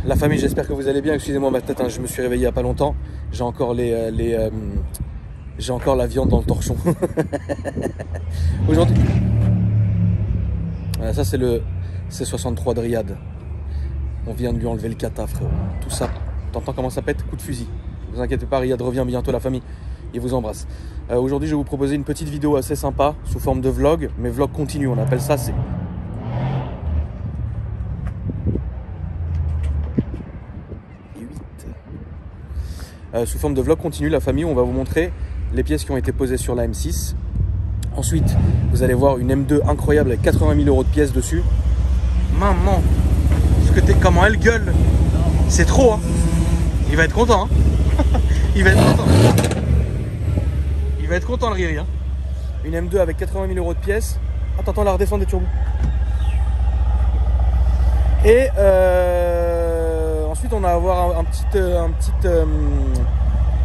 La famille, j'espère que vous allez bien. Excusez-moi ma tête, hein, je me suis réveillé il n'y a pas longtemps. J'ai encore j'ai encore la viande dans le torchon. Aujourd'hui, voilà, ça c'est le C63 de Riyad. On vient de lui enlever le kata, frérot. Tout ça, t'entends comment ça pète? Coup de fusil. Ne vous inquiétez pas, Riyad revient bientôt, la famille. Il vous embrasse. Aujourd'hui, je vais vous proposer une petite vidéo assez sympa, sous forme de vlog, mais vlog continu, on appelle ça, c'est... sous forme de vlog continu, la famille, on va vous montrer les pièces qui ont été posées sur la M6. Ensuite, vous allez voir une M2 incroyable avec 80 000 € de pièces dessus. Maman, comment elle gueule. C'est trop, hein. Il va être content, hein. Il va être content. Il va être content, le Riri, hein. Une M2 avec 80 000 € de pièces. Attends, la redescendre des turbos. Et ensuite, on va avoir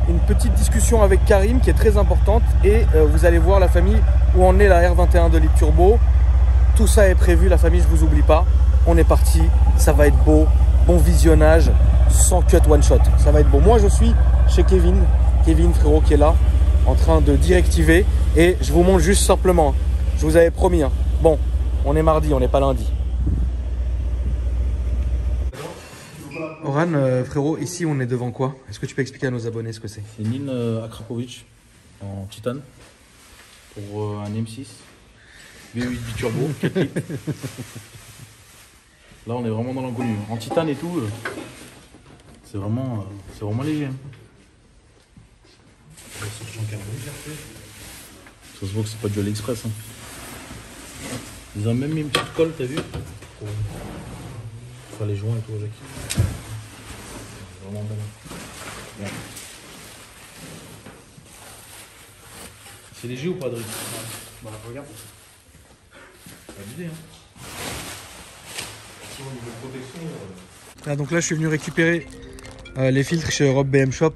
une petite discussion avec Karim qui est très importante. Et vous allez voir, la famille, où en est la R21 de litre turbo. Tout ça est prévu, la famille, je vous oublie pas. On est parti, ça va être beau. Bon visionnage, sans cut one shot. Ça va être beau. Moi, je suis chez Kevin, frérot, qui est là, en train de directiver. Et je vous montre juste simplement. Je vous avais promis. Hein. Bon, on est mardi, on n'est pas lundi. Oran, frérot, ici on est devant quoi? Est-ce que tu peux expliquer à nos abonnés ce que c'est? C'est une ligne Akrapovic en titane pour un M6 V8 biturbo 4 litres. Là on est vraiment dans l'inconnu. En titane et tout, c'est vraiment léger. Hein. Ça se voit que c'est pas du AliExpress. Hein. Ils ont même mis une petite colle, t'as vu? Pour faire les joints et tout avec. Vraiment bien. Ouais. C'est léger ou pas, Adrien? Bah regarde. Pas d'idée, hein. Au niveau de protection. Ah, donc là je suis venu récupérer les filtres chez Europe BM Shop.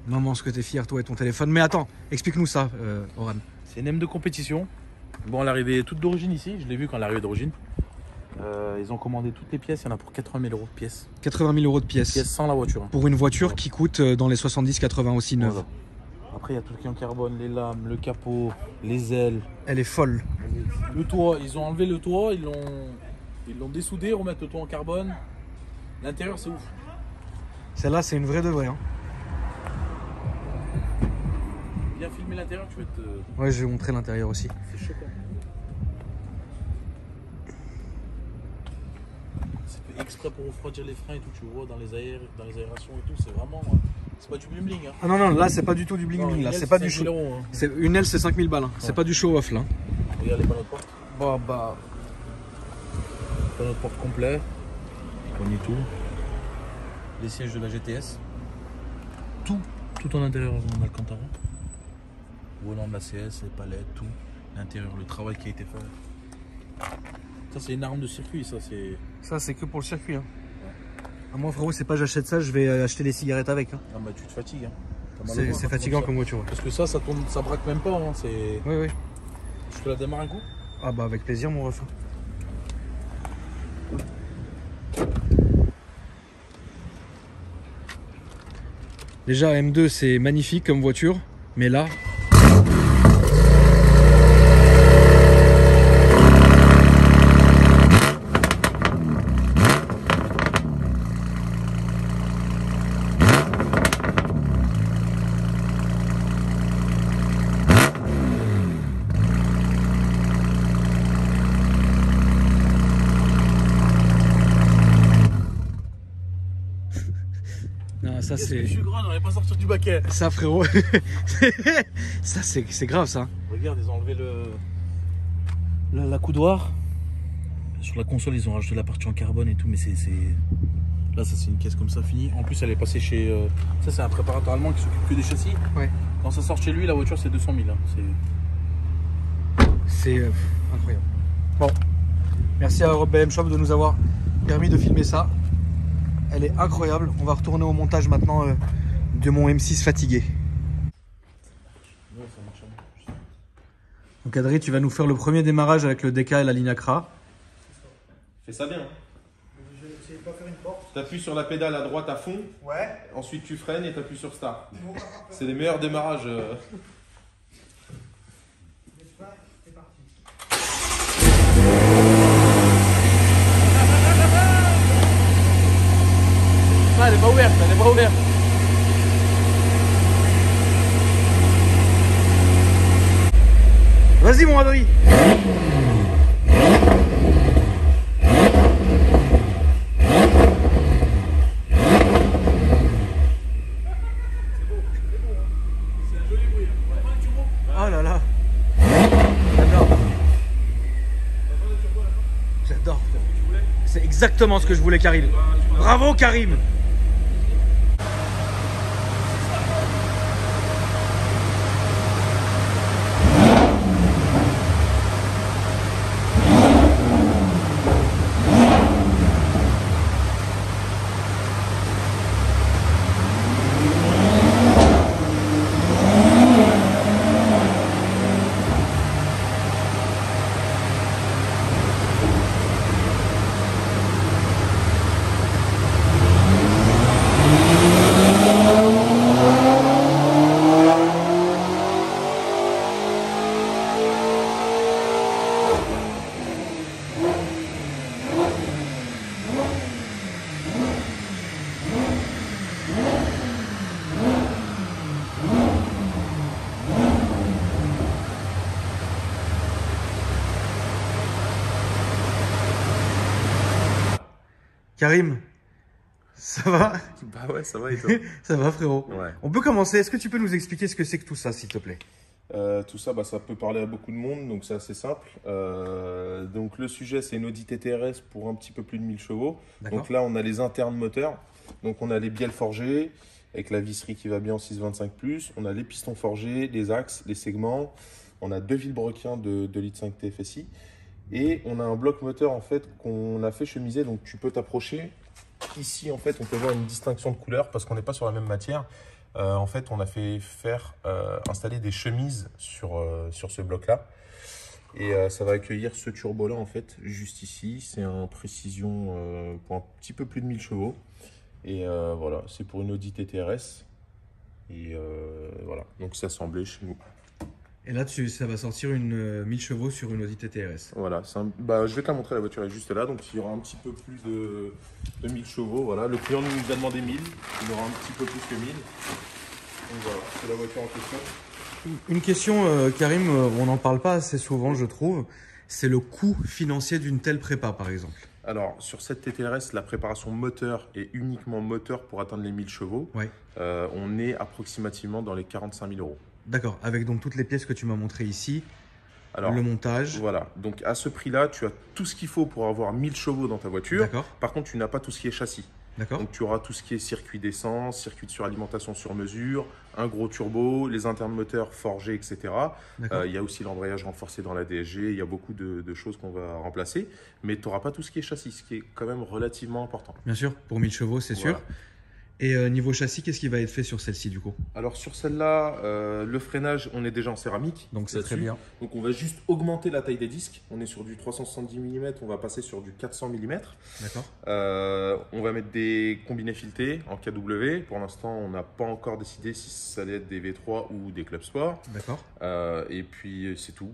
Maman, ce que t'es fier, toi et ton téléphone. Mais attends, explique-nous ça, Oran. C'est une M de compétition. Bon, elle est arrivée toute d'origine ici. Je l'ai vu quand elle est arrivée d'origine. Ils ont commandé toutes les pièces. Il y en a pour 80 000 € de pièces. 80 000 € de pièces. Pièces sans la voiture. Hein. Pour une voiture qui coûte dans les 70-80 aussi neuve. Voilà. Après, il y a tout le qui en carbone, les lames, le capot, les ailes. Elle est folle. Le toit, ils ont enlevé le toit, ils l'ont dessoudé, remettre le toit en carbone. L'intérieur, c'est ouf. Celle-là, c'est une vraie de vraie. Hein. Bien filmer l'intérieur, tu vas te... Ouais, je vais montrer l'intérieur aussi. C'est choquant. C'est fait exprès pour refroidir les freins et tout, tu vois, dans les aérations et tout, c'est vraiment... C'est pas du bling bling. Hein. Ah non, là, c'est pas du tout du bling bling. Là, c'est pas du show. Hein. Une aile, c'est 5000 balles. Hein. Ouais. C'est pas du show off là. Regarde les panneaux de porte. Bah. Panneaux de porte complet. On y tout. Les sièges de la GTS. Tout en intérieur en Alcantara. Volant de la CS, les palettes, tout. L'intérieur, le travail qui a été fait. Ça, c'est une arme de circuit, ça c'est. Ça, c'est que pour le circuit. Hein. Ah, moi, frérot, c'est pas j'achète ça, je vais acheter des cigarettes avec. Hein. Ah, bah, tu te fatigues. Hein. C'est fatigant comme voiture. Parce que ça tourne, ça braque même pas. Hein. Oui. Je te la démarre un coup? Ah, bah, avec plaisir, mon ref. Déjà, M2, c'est magnifique comme voiture, mais là. Non, ça c'est. Je suis grand, on n'allait pas sortir du baquet. Ça, frérot. Ça, c'est grave, ça. Regarde, ils ont enlevé l'accoudoir. Sur la console, ils ont rajouté la partie en carbone et tout, mais c'est. Là, ça, c'est une caisse comme ça finie. En plus, elle est passée chez. Ça, c'est un préparateur allemand qui s'occupe que des châssis. Ouais. Quand ça sort chez lui, la voiture, c'est 200 000. Hein. C'est incroyable. Bon. Merci à Europe BM Shop de nous avoir permis de filmer ça. Elle est incroyable. On va retourner au montage maintenant de mon M6 fatigué. Ouais, ça marche bien. Donc Adrien, tu vas nous faire le premier démarrage avec le DK et la ligne Acra. Fais ça bien. Hein. sais pas faire une porte. Tu appuies sur la pédale à droite à fond. Ouais. Ensuite, tu freines et tu appuies sur Start. Bon, bah, C'est les meilleurs démarrages. c'est parti. Ah, elle est pas ouverte, elle est pas ouverte. Vas-y mon Adri. Oh là là. J'adore. J'adore. C'est exactement ce que je voulais, Karim. Bravo Karim. Karim, ça va? Bah ouais, ça va et toi? Ça va frérot. Ouais. On peut commencer, est-ce que tu peux nous expliquer ce que c'est que tout ça s'il te plaît? Tout ça, ça peut parler à beaucoup de monde, donc c'est assez simple. Donc le sujet, c'est une Audi TT-RS pour un petit peu plus de 1000 chevaux. Donc là, on a les internes moteurs. Donc on a les bielles forgées avec la visserie qui va bien en 625+. On a les pistons forgés, les axes, les segments. On a deux vilebrequiens de 2,5 litres TFSI. Et on a un bloc moteur en fait qu'on a fait chemiser. Donc tu peux t'approcher. Ici, en fait, on peut voir une distinction de couleur parce qu'on n'est pas sur la même matière. En fait, on a fait installer des chemises sur ce bloc-là. Et ça va accueillir ce turbo-là, en fait, juste ici. C'est en précision pour un petit peu plus de 1000 chevaux. Et voilà, c'est pour une Audi TT-RS. Et voilà, donc c'est assemblé chez nous. Et là, ça va sortir une 1000 chevaux sur une Audi TT-RS. Voilà, je vais te la montrer, la voiture est juste là. Donc il y aura un petit peu plus de 1000 chevaux. Voilà, le client nous a demandé 1000. Il aura un petit peu plus que 1000. Donc voilà, c'est la voiture en question. Une question, Karim, on n'en parle pas assez souvent, je trouve. C'est le coût financier d'une telle prépa, par exemple. Alors, sur cette TT-RS, la préparation moteur est uniquement moteur pour atteindre les 1000 chevaux. Ouais. On est approximativement dans les 45 000 euros. D'accord, avec donc toutes les pièces que tu m'as montrées ici, alors, le montage. Voilà, donc à ce prix-là, tu as tout ce qu'il faut pour avoir 1000 chevaux dans ta voiture. D'accord. Par contre, tu n'as pas tout ce qui est châssis. D'accord. Donc tu auras tout ce qui est circuit d'essence, circuit de suralimentation sur mesure, un gros turbo, les internes moteurs forgés, etc. Il y a aussi l'embrayage renforcé dans la DSG, il y a beaucoup de choses qu'on va remplacer. Mais tu n'auras pas tout ce qui est châssis, ce qui est quand même relativement important. Bien sûr, pour 1000 chevaux, c'est sûr. Et niveau châssis, qu'est-ce qui va être fait sur celle-ci du coup? Alors sur celle-là, le freinage, on est déjà en céramique. Donc c'est très bien. Donc on va juste augmenter la taille des disques. On est sur du 370 mm, on va passer sur du 400 mm. D'accord. On va mettre des combinés filetés en KW. Pour l'instant, on n'a pas encore décidé si ça allait être des V3 ou des Club Sport. D'accord. Et puis c'est tout.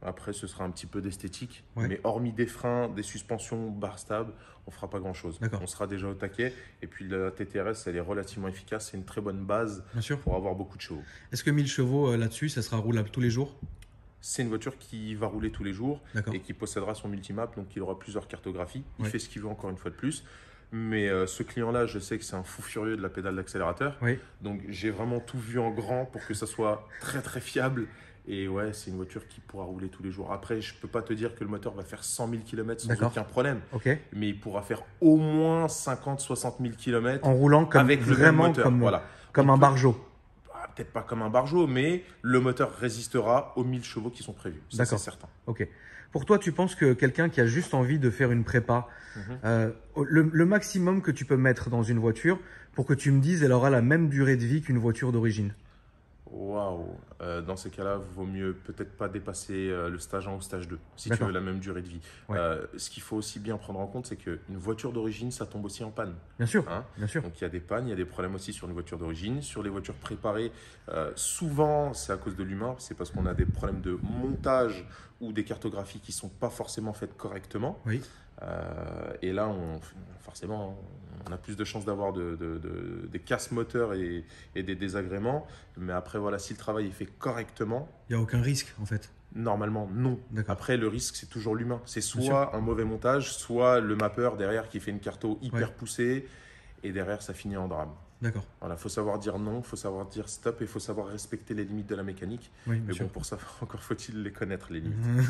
Après, ce sera un petit peu d'esthétique. Ouais. Mais hormis des freins, des suspensions, barres stables, on ne fera pas grand-chose. On sera déjà au taquet. Et puis la TT-RS, elle est relativement efficace. C'est une très bonne base pour avoir beaucoup de chevaux. Est-ce que 1000 chevaux là-dessus, ça sera roulable tous les jours? C'est une voiture qui va rouler tous les jours et qui possédera son multimap. Donc, il aura plusieurs cartographies. Il fait ce qu'il veut encore une fois de plus. Mais ce client-là, je sais que c'est un fou furieux de la pédale d'accélérateur. Donc, j'ai vraiment tout vu en grand pour que ça soit très, très fiable. Et ouais, c'est une voiture qui pourra rouler tous les jours. Après, je ne peux pas te dire que le moteur va faire 100 000 km sans aucun problème. Mais il pourra faire au moins 50-60 000 km en roulant comme avec vraiment le même moteur. Comme un Barjo. Peut-être pas comme un Barjo, mais le moteur résistera aux 1000 chevaux qui sont prévus. Ça, c'est certain. Ok. Pour toi, tu penses que quelqu'un qui a juste envie de faire une prépa, le maximum que tu peux mettre dans une voiture pour que tu me dises elle aura la même durée de vie qu'une voiture d'origine? Waouh. Dans ces cas-là, il vaut mieux peut-être pas dépasser le stage 1 ou stage 2, si tu D'accord. veux la même durée de vie. Ouais. Ce qu'il faut aussi bien prendre en compte, c'est qu'une voiture d'origine, ça tombe aussi en panne. Bien sûr, Hein. bien sûr. Donc il y a des pannes, il y a des problèmes aussi sur une voiture d'origine. Sur les voitures préparées, souvent c'est à cause de l'humain, c'est parce qu'on a des problèmes de montage ou des cartographies qui ne sont pas forcément faites correctement. Oui. Et là, forcément, on a plus de chances d'avoir des casses moteurs et des désagréments. Mais après, voilà, si le travail est fait correctement, Il n'y a aucun risque en fait. normalement, non. D'accord. Après, le risque, c'est toujours l'humain. C'est Bien soit un mauvais montage, soit le mappeur derrière qui fait une carto hyper Ouais. poussée. Et derrière, ça finit en drame. D'accord. Voilà, faut savoir dire non, faut savoir dire stop et faut savoir respecter les limites de la mécanique. Oui, bien Mais sûr. bon, pour ça, encore faut-il les connaître, les limites.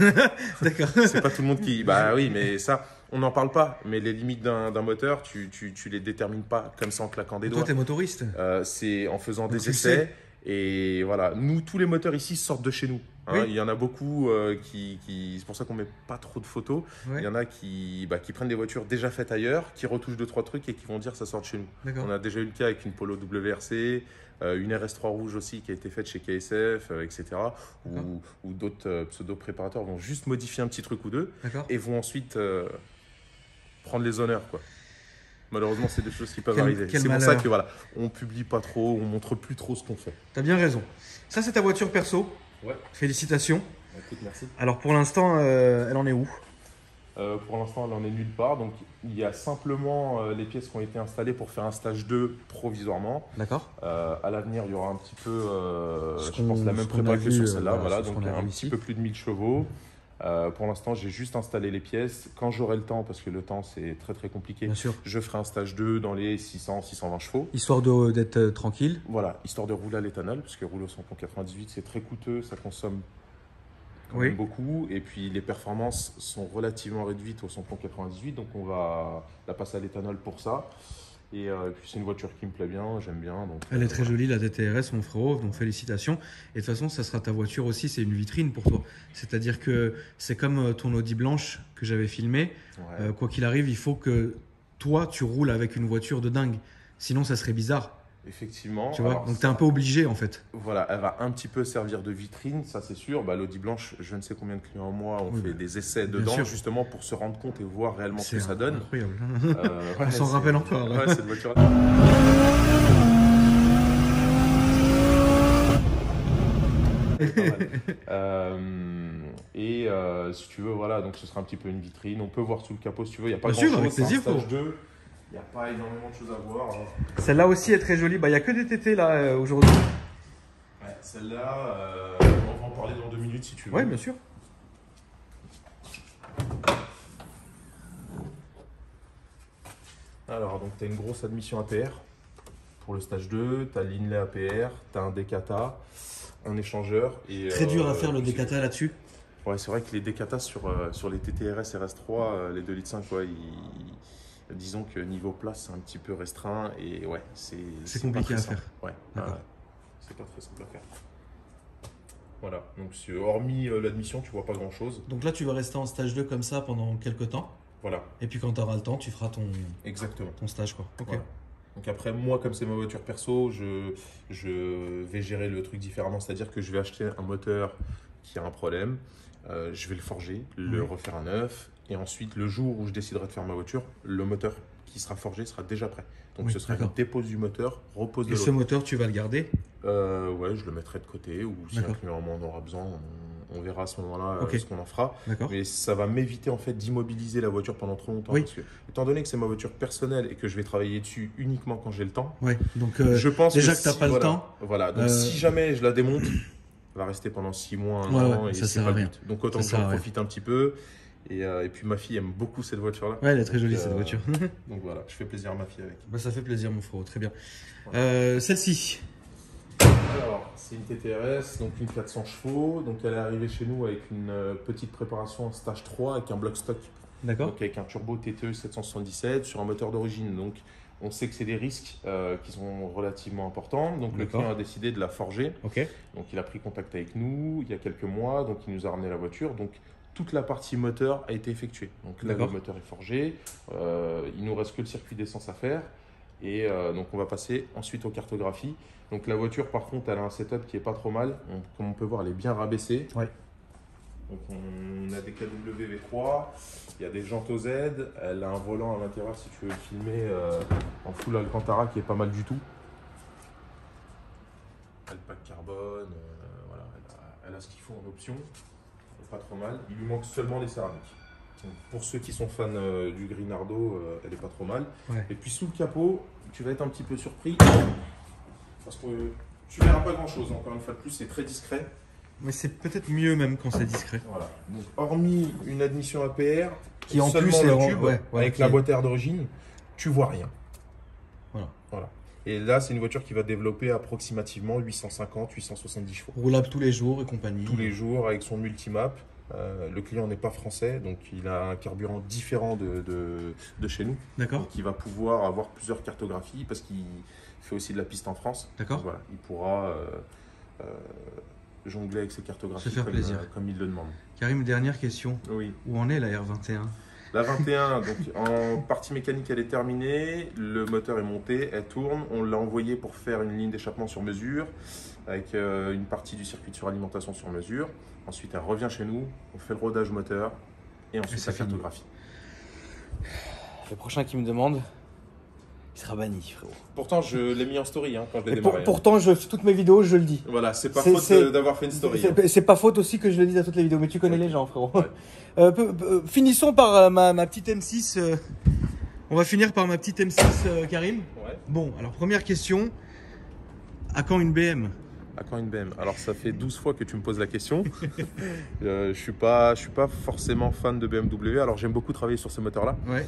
D'accord. C'est pas tout le monde qui. Bah oui, mais ça, on n'en parle pas. Mais les limites d'un moteur, tu les détermines pas comme ça en claquant des Toi, doigts. t'es motoriste. C'est en faisant Donc, des tu le essais. sais. Et voilà, nous, tous les moteurs ici sortent de chez nous. Hein. Oui. Il y en a beaucoup c'est pour ça qu'on met pas trop de photos. Ouais. Il y en a qui prennent des voitures déjà faites ailleurs, qui retouchent 2-3 trucs et qui vont dire ça sort de chez nous. D'accord. On a déjà eu le cas avec une Polo WRC, une RS3 rouge aussi qui a été faite chez KSF, etc. Ou d'autres pseudo-préparateurs vont juste modifier un petit truc ou deux D'accord. et vont ensuite prendre les honneurs, quoi. Malheureusement, c'est des choses qui peuvent Quel arriver. C'est pour malheur. ça que voilà, on publie pas trop, on montre plus trop ce qu'on fait. T'as bien raison. Ça, c'est ta voiture perso. Ouais. Félicitations. Écoute, merci. Alors pour l'instant, elle en est où? Pour l'instant, elle en est nulle part. Donc, il y a simplement les pièces qui ont été installées pour faire un stage 2 provisoirement. D'accord. À l'avenir, il y aura un petit peu, Ce je pense, la qu'on- même ce qu'on a prépa que vu, sur celle-là. voilà, Voilà, ce donc qu'on a un vu petit ici. peu plus de 1000 chevaux. Pour l'instant, j'ai juste installé les pièces. Quand j'aurai le temps, parce que le temps, c'est très très compliqué, Bien sûr. je ferai un stage 2 dans les 600-620 chevaux. Histoire d'être tranquille. Voilà, histoire de rouler à l'éthanol, parce que rouler au samplon 98, c'est très coûteux, ça consomme quand Oui. même beaucoup. Et puis les performances sont relativement réduites au samplon 98, donc on va la passer à l'éthanol pour ça. Et puis c'est une voiture qui me plaît bien, j'aime bien. Donc, Elle est très voilà. jolie, la DTRS, mon frérot, donc félicitations. Et de toute façon, ça sera ta voiture aussi, c'est une vitrine pour toi. C'est-à-dire que c'est comme ton Audi blanche que j'avais filmé. Ouais. Quoi qu'il arrive, il faut que toi, tu roules avec une voiture de dingue. Sinon, ça serait bizarre. Effectivement. Tu vois. Alors, Donc, tu es un peu obligé, en fait. Voilà, elle va un petit peu servir de vitrine, ça c'est sûr. Bah, l'Audi blanche, je ne sais combien de clients en mois ont Oui, fait bah, des essais bien dedans, sûr. justement pour se rendre compte et voir réellement ce que ça donne. Incroyable. Ouais, On s'en c'est- rappelle encore. Ouais, cette voiture. Si tu veux, voilà, donc ce sera un petit peu une vitrine. On peut voir sous le capot si tu veux. Il n'y a pas Bien sûr, grand-chose. avec C'est un plaisir, stage frérot. 2. Il n'y a pas énormément de choses à voir. Celle-là aussi est très jolie. Bah, il n'y a que des TT là aujourd'hui. Ouais, celle-là, on va en parler dans 2 minutes si tu veux. Oui, bien sûr. Alors, donc tu as une grosse admission APR pour le stage 2. Tu as l'inlay APR, tu as un décata, un échangeur. Et, Très dur à faire le c'est- décata là-dessus. Ouais, c'est vrai que les décatas sur les TTRS RS3, les 2,5 litres, ouais, disons que niveau place, c'est un petit peu restreint. Et ouais, c'est pas compliqué très à simple. faire. Ouais, D'accord. ouais, c'est pas très simple à faire. Voilà, donc hormis l'admission, tu vois pas grand-chose. Donc là, tu vas rester en stage 2 comme ça pendant quelques temps. Voilà, Et puis quand tu auras le temps, tu feras exactement. ton stage, quoi. Ok. Voilà. Donc après, moi, comme c'est ma voiture perso, je vais gérer le truc différemment. C'est-à-dire que je vais acheter un moteur qui a un problème, je vais le forger, le Oui. refaire à neuf. Et ensuite, le jour où je déciderai de faire ma voiture, le moteur qui sera forgé sera déjà prêt. Donc Oui, ce sera une d'accord. dépose du moteur, repose de Et ce l'autre. moteur, tu vas le garder. Ouais, je le mettrai de côté ou si un D'accord. client en aura besoin, on verra à ce moment-là Ok. ce qu'on en fera. D'accord. Mais ça va m'éviter en fait d'immobiliser la voiture pendant trop longtemps. Oui. Parce que, étant donné que c'est ma voiture personnelle et que je vais travailler dessus uniquement quand j'ai le temps, Ouais. Donc je pense déjà que t'as si- pas le voilà, temps, Voilà, donc euh, si jamais je la démonte, elle va rester pendant 6 mois, un Ouais, an, ouais, et ça c'est sert pas à le rien. but. Donc autant Ça que sert à j'en rien. profite un petit peu. Et puis ma fille aime beaucoup cette voiture-là. ouais, elle est très jolie Donc, cette voiture. Donc voilà, je fais plaisir à ma fille avec. Bah, ça fait plaisir, mon frérot. Très bien. Voilà. Celle-ci. Alors, c'est une TTRS, donc une 400 chevaux. Donc elle est arrivée chez nous avec une petite préparation en stage 3 avec un bloc stock. D'accord. Donc avec un turbo TTE 777 sur un moteur d'origine. Donc on sait que c'est des risques qui sont relativement importants. Donc le D'accord. client a décidé de la forger. Ok. Donc il a pris contact avec nous il y a quelques mois. Donc il nous a ramené la voiture. Donc toute la partie moteur a été effectuée. Donc là le D'accord. moteur est forgé. Il nous reste que le circuit d'essence à faire. Et donc on va passer ensuite aux cartographies. Donc la voiture par contre elle a un setup qui est pas trop mal. Comme on peut voir elle est bien rabaissée. Ouais. Donc on a des KW V3, il y a des jantes OZ, elle a un volant à l'intérieur si tu veux le filmer en full Alcantara qui est pas mal du tout. Elle pack carbone, voilà, elle a ce qu'il faut en option, elle est pas trop mal. Il lui manque seulement les céramiques. Donc, pour ceux qui sont fans du Grinardo, elle est pas trop mal. Ouais. Et puis sous le capot, tu vas être un petit peu surpris parce que tu verras pas grand chose. Encore une fois de plus, c'est très discret. Mais c'est peut-être mieux même quand c'est discret. Voilà. Donc, hormis une admission APR, Qui en seulement plus le est tube, avec qui la est- boîte air d'origine, tu vois rien. Voilà. Et là, c'est une voiture qui va développer approximativement 850-870 chevaux. Roulable tous les jours et compagnie. Tous les jours avec son multimap. Le client n'est pas français, donc il a un carburant différent de chez nous. D'accord. Donc il va pouvoir avoir plusieurs cartographies parce qu'il fait aussi de la piste en France. D'accord. Donc, voilà, il pourra jongler avec ses cartographies Se faire plaisir. comme il le demande. Karim, dernière question. Oui. Où en est la R21? La 21, donc en partie mécanique, elle est terminée. Le moteur est monté, elle tourne. On l'a envoyé pour faire une ligne d'échappement sur mesure avec une partie du circuit de suralimentation sur mesure. Ensuite, elle revient chez nous, on fait le rodage moteur et ensuite c'est la fini. cartographie. Le prochain qui me demande, il sera banni, frérot. Pourtant, je l'ai mis en story quand je l'ai Et démarré. pourtant, toutes mes vidéos, je le dis. Voilà, c'est pas C'est- faute c'est- d'avoir fait une story. C'est pas faute aussi que je le dise à toutes les vidéos, mais tu connais les gens, frérot. Ouais. Finissons par ma petite M6. On va finir par ma petite M6, Karim. Ouais. Bon, alors première question. À quand une BM? À quand une BM? Alors ça fait 12 fois que tu me poses la question. Je suis pas forcément fan de BMW. Alors j'aime beaucoup travailler sur ce moteur-là. Ouais.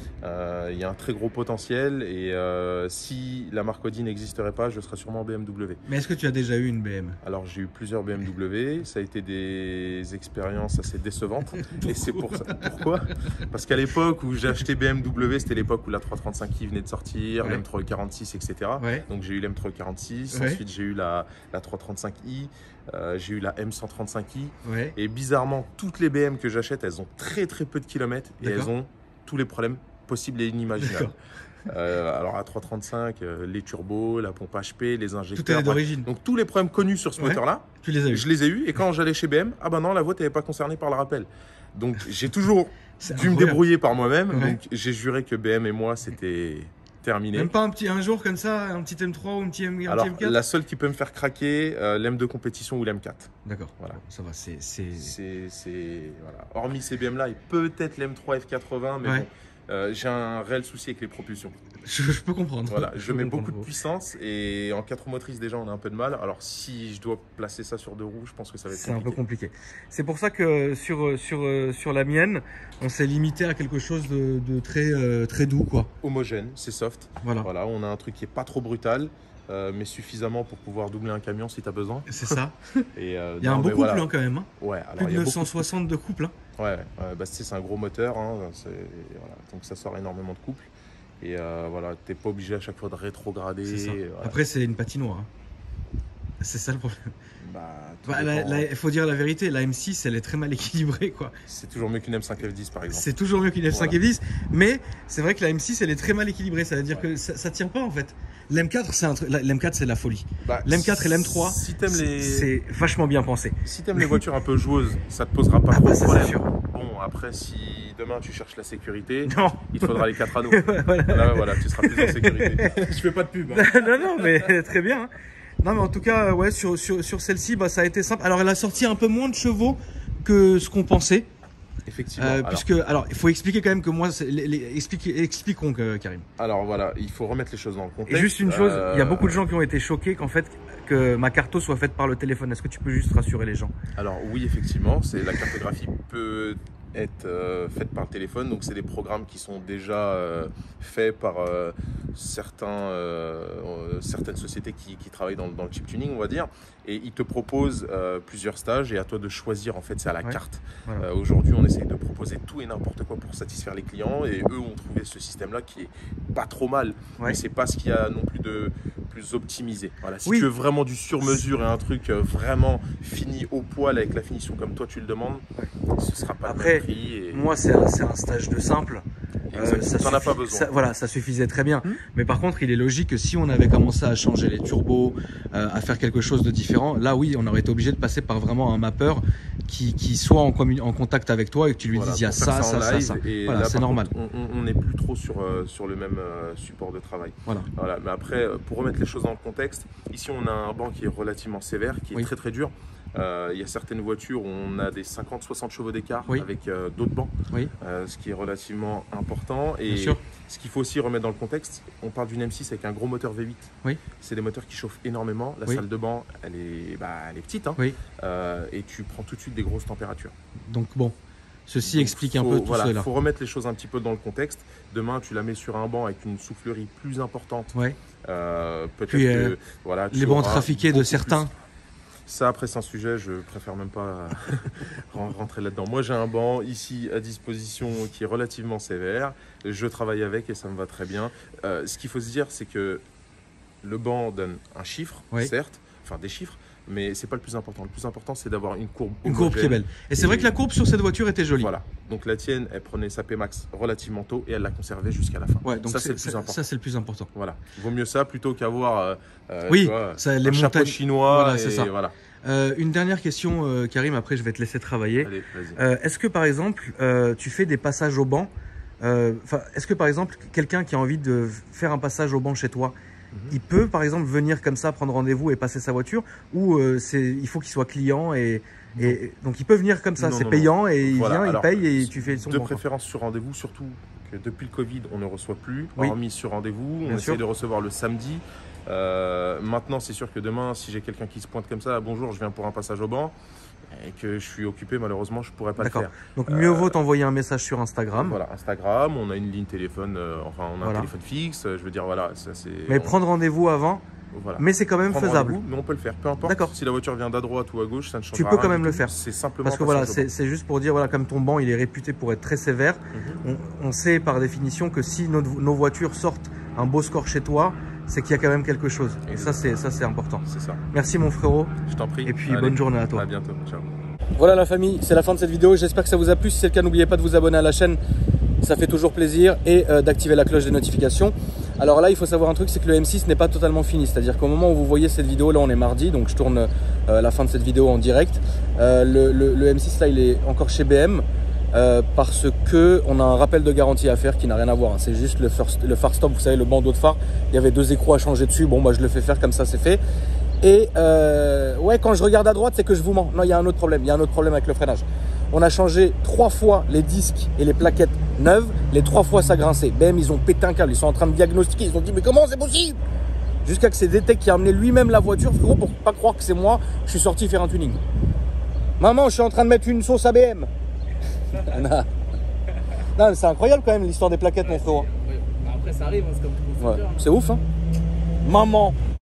Il y a un très gros potentiel et si la marque Audi n'existerait pas, je serais sûrement BMW. Mais est-ce que tu as déjà eu une BM? Alors j'ai eu plusieurs BMW, ça a été des expériences assez décevantes. Et c'est pour ça. Pourquoi? Parce qu'à l'époque où j'ai acheté BMW, c'était l'époque où la 335i venait de sortir, Ouais. l'M346, etc. Ouais. Donc j'ai eu l'M346, Ouais. ensuite j'ai eu la 335i, j'ai eu la M135i. Ouais. Et bizarrement, toutes les BM que j'achète, elles ont très peu de kilomètres et D'accord. elles ont tous les problèmes possibles et inimaginables. D'accord. Alors la 335, les turbos, la pompe HP, les Tout injecteurs. est d'origine. Donc tous les problèmes connus sur ce Ouais. moteur-là, Tu les as eu. je les ai eus. Et quand j'allais chez BM, ah ben non, la vôtre n'est pas concernée par le rappel. Donc j'ai toujours C'est dû me incroyable. débrouiller par moi-même. Ouais. Donc j'ai juré que BM et moi, c'était terminé. Même pas un jour comme ça, un petit M3 ou un petit Alors M4? la seule qui peut me faire craquer, l'M2 compétition ou l'M4. D'accord. Voilà. Bon, ça va, c'est... Voilà. Hormis ces BM là et peut-être l'M3 F80, mais Ouais. bon, j'ai un réel souci avec les propulsions. Je peux comprendre. Voilà, je mets comprends. beaucoup de puissance et en 4 motrices déjà on a un peu de mal. Alors si je dois placer ça sur 2 roues, je pense que ça va être C'est un peu compliqué. compliqué. C'est pour ça que sur la mienne, on s'est limité à quelque chose de très doux, quoi. Homogène, c'est soft. Voilà. Voilà, on a un truc qui est pas trop brutal, mais suffisamment pour pouvoir doubler un camion si tu as besoin. C'est ça. Et, Il y a un beau couple hein, quand même. Hein. Ouais, alors Plus il de y a beaucoup 960 de couple. Hein. Ouais, bah, c'est un gros moteur, hein, voilà, donc ça sort énormément de couple. Et voilà, t'es pas obligé à chaque fois de rétrograder. C'est ça. Voilà. Après, c'est une patinoire. Hein. C'est ça le problème. Bah, tout Bah, dépend, hein. il faut dire la vérité, la M6, elle est très mal équilibrée, quoi. C'est toujours mieux qu'une M5 F10 par exemple. C'est toujours mieux qu'une F5 Voilà. F10, mais c'est vrai que la M6, elle est très mal équilibrée. Ça veut dire que ça tient pas en fait. L'M4, l'M4, c'est la folie. Bah, L'M4 et l'M3, si t'aimes c'est vachement bien pensé. si t'aimes les voitures un peu joueuses, ça te posera pas Ah trop bah de ça, problème. c'est sûr. Bon, après, si demain tu cherches la sécurité, Non. il te faudra les 4 anneaux. Voilà. Là, voilà, tu seras plus en sécurité. Je fais pas de pub. Hein. non, mais très bien. Hein. Non, mais en tout cas, ouais, sur celle-ci, bah, ça a été simple. Alors, elle a sorti un peu moins de chevaux que ce qu'on pensait. Effectivement. Alors, Alors, il faut expliquer quand même que moi, expliquons, Karim. alors, voilà, il faut remettre les choses dans le contexte. Et juste une chose, il y a beaucoup de gens qui ont été choqués qu'en fait, que ma carto soit faite par le téléphone. Est-ce que tu peux juste rassurer les gens? Alors oui, effectivement, la cartographie peut être faite par le téléphone. Donc c'est des programmes qui sont déjà faits par certaines sociétés qui travaillent dans le chip tuning, on va dire. Et ils te proposent plusieurs stages et à toi de choisir, en fait, c'est à la Ouais. carte. Voilà. Aujourd'hui, on essaye de proposer tout et n'importe quoi pour satisfaire les clients et eux ont trouvé ce système-là qui est pas trop mal. Ouais. Mais c'est pas ce qu'il y a non plus de plus optimisé. Voilà, si Oui. tu veux vraiment du sur-mesure et un truc vraiment fini au poil avec la finition comme toi tu le demandes, ce sera pas Après, le même prix. Et... Moi, c'est un stage de simple. T'en as pas besoin. Voilà, ça suffisait très bien. Mais par contre, il est logique que si on avait commencé à changer les turbos, à faire quelque chose de différent, là oui, on aurait été obligé de passer par vraiment un mappeur qui soit en contact avec toi et que tu lui dises il y a ça. Voilà, c'est normal. On n'est plus trop sur le même support de travail. Voilà. Mais après, pour remettre les choses dans le contexte, ici on a un banc qui est relativement sévère, qui est très dur. Il y a certaines voitures où on a des 50-60 chevaux d'écart avec d'autres bancs, ce qui est relativement important. Et ce qu'il faut aussi remettre dans le contexte, on parle d'une M6 avec un gros moteur V8. C'est des moteurs qui chauffent énormément. La salle de banc, elle est petite, hein, et tu prends tout de suite des grosses températures. Donc bon, ceci explique un peu tout cela. Il faut remettre les choses un petit peu dans le contexte. Demain, tu la mets sur un banc avec une soufflerie plus importante. Peut-être que les bancs trafiqués de certains. Ça, après, c'est un sujet, je préfère même pas rentrer là-dedans. Moi, j'ai un banc ici à disposition qui est relativement sévère. Je travaille avec et ça me va très bien. Ce qu'il faut se dire, c'est que le banc donne un chiffre, certes, enfin des chiffres, mais c'est pas le plus important. Le plus important, c'est d'avoir une courbe homogène. Une courbe qui est belle. Et c'est vrai que la courbe sur cette voiture était jolie. Voilà. Donc la tienne, elle prenait sa P-Max relativement tôt et elle l'a conservée jusqu'à la fin. Donc ça, c'est le plus important. Ça, c'est le plus important. Voilà. Il vaut mieux ça plutôt qu'avoir les chapeau chinois. Voilà, c'est ça. Voilà. Une dernière question, Karim, après je vais te laisser travailler. Allez, vas-y. Est-ce que par exemple, tu fais des passages au banc est-ce que par exemple, quelqu'un qui a envie de faire un passage au banc chez toi, il peut par exemple venir comme ça, prendre rendez-vous et passer sa voiture, ou il faut qu'il soit client et donc il peut venir comme ça, c'est payant et il vient, il paye et tu fais son banc. De préférence sur rendez-vous, surtout que depuis le Covid, on ne reçoit plus, hormis sur rendez-vous, on essaie de recevoir le samedi. Maintenant, c'est sûr que demain, si j'ai quelqu'un qui se pointe comme ça, bonjour, je viens pour un passage au banc, et que je suis occupé, malheureusement, je ne pourrais pas le faire. Donc, mieux vaut t'envoyer un message sur Instagram. Voilà, Instagram, on a une ligne téléphone, on a un téléphone fixe, je veux dire, voilà. Ça, mais prendre rendez-vous avant, mais c'est quand même faisable. Mais on peut le faire, peu importe. Si la voiture vient d'à droite ou à gauche, ça ne change rien. Tu peux quand même le faire. C'est simplement parce que voilà, c'est juste pour dire, voilà, comme ton banc, il est réputé pour être très sévère, on sait par définition que si nos voitures sortent un beau score chez toi, c'est qu'il y a quand même quelque chose. Et ça, c'est important. C'est ça. Merci mon frérot. Je t'en prie. Et puis bonne journée à toi. À bientôt. Ciao. Voilà la famille, c'est la fin de cette vidéo. J'espère que ça vous a plu. Si c'est le cas, n'oubliez pas de vous abonner à la chaîne. Ça fait toujours plaisir. Et d'activer la cloche des notifications. Alors là, il faut savoir un truc, c'est que le M6 n'est pas totalement fini. C'est-à-dire qu'au moment où vous voyez cette vidéo, là on est mardi, donc je tourne la fin de cette vidéo en direct. Le M6 là, il est encore chez BM. Parce que on a un rappel de garantie à faire qui n'a rien à voir, hein. C'est juste le phare stop, vous savez, le bandeau de phare, il y avait 2 écrous à changer dessus. Bon, moi je le fais faire comme ça, c'est fait. Et quand je regarde à droite, c'est que je vous mens. Non, il y a un autre problème, avec le freinage. On a changé 3 fois les disques et les plaquettes neuves, les 3 fois ça grinçait. BM, ils ont pété un câble, ils sont en train de diagnostiquer, ils ont dit mais comment c'est possible? Jusqu'à que c'est Détec qui a amené lui-même la voiture, frérot, pour pas croire que c'est moi, je suis sorti faire un tuning. Maman, je suis en train de mettre une sauce à BM. Non, c'est incroyable quand même l'histoire des plaquettes, mon frérot. Après, ça arrive, c'est comme tout. C'est ouf, hein. Maman.